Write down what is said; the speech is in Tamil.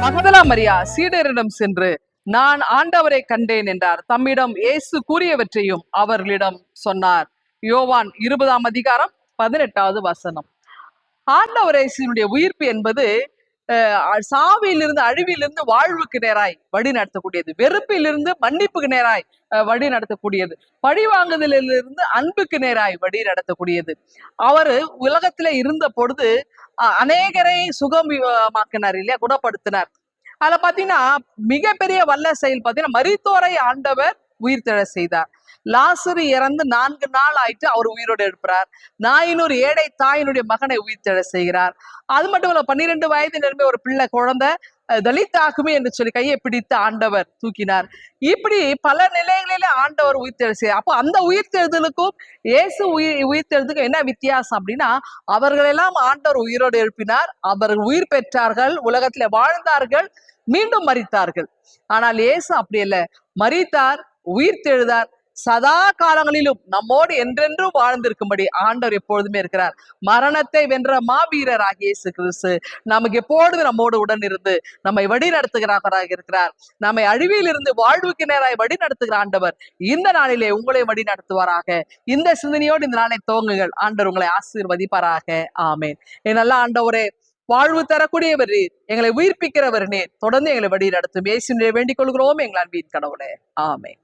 மகதலா மரியா சீடரிடம் சென்று நான் ஆண்டவரை கண்டேன் என்றார். தம்மிடம் இயேசு கூறியவற்றையும் அவர்களிடம் சொன்னார். யோவான் 20:18 ஆண்டவர் இயேசுனுடைய உயிர்ப்பு என்பது சாவியிலிருந்து அழிவிலிருந்து வாழ்வுக்கு நேராய் வழி நடத்தக்கூடியது, வெறுப்பிலிருந்து மன்னிப்புக்கு நேராய் வழி நடத்தக்கூடியது, பழிவாங்குதலிலிருந்து அன்புக்கு நேராய் வழி நடத்தக்கூடியது. அவரு உலகத்திலே இருந்த பொழுது அநேகரை சுகமாக்கினார் இல்லையா, குணப்படுத்தினார். அதுல பாத்தீங்கன்னா மிகப்பெரிய வல்ல செயல் பாத்தீங்கன்னா மரித்தோரை ஆண்டவர் உயிர் தெழ செய்தார். லாசரு இறந்து 4 நாள் ஆயிட்டு அவர் உயிரோடு எழுப்புறார். நாயினூர் ஏழை தாயினுடைய மகனை உயிர் தெழ செய்கிறார். அது மட்டும் இல்ல, 12 வயது நிரம்பிய ஒரு பிள்ளை குழந்தை தலித்தாக்குமே என்று சொல்லி கையை பிடித்து ஆண்டவர் தூக்கினார். இப்படி பல நிலைகளில ஆண்டவர் உயிர்த்தெழ செய்ய. அப்போ அந்த உயிர்த்தெழுதலுக்கும் இயேசு உயிர்த்தெழுதுக்கும் என்ன வித்தியாசம் அப்படின்னா, அவர்களெல்லாம் ஆண்டவர் உயிரோடு எழுப்பினார், அவர்கள் உயிர் பெற்றார்கள், உலகத்துல வாழ்ந்தார்கள், மீண்டும் மரித்தார்கள். ஆனால் இயேசு அப்படி அல்ல, மரித்தார், உயிர்த்தெழுதார், சதா காலங்களிலும் நம்மோடு என்றென்றும் வாழ்ந்திருக்கும்படி ஆண்டவர் எப்பொழுதுமே இருக்கிறார். மரணத்தை வென்ற மாவீரர் ஆகிய இயேசு கிறிஸ்து நமக்கு எப்பொழுதும் நம்மோடு உடன் இருந்து நம்மை வழி நடத்துகிறவராக இருக்கிறார். நம்மை அழிவில் இருந்து வாழ்வுக்கு நேராய் வழி நடத்துகிற ஆண்டவர் இந்த நாளிலே உங்களை வழி நடத்துவாராக. இந்த சிந்தனையோடு இந்த நாளை துவங்குங்கள். ஆண்டவர் உங்களை ஆசீர்வதிப்பாராக. ஆமேன். என் நல்ல ஆண்டவரே, வாழ்வு தரக்கூடியவர் நீர், எங்களை உயிர்ப்பிக்கிறவர் நீர், தொடர்ந்து எங்களை வழி நடத்தும் இயேசுவிலே வேண்டிக் கொள்கிறோம் எங்கள் அன்பின் கடவுளே. ஆமேன்.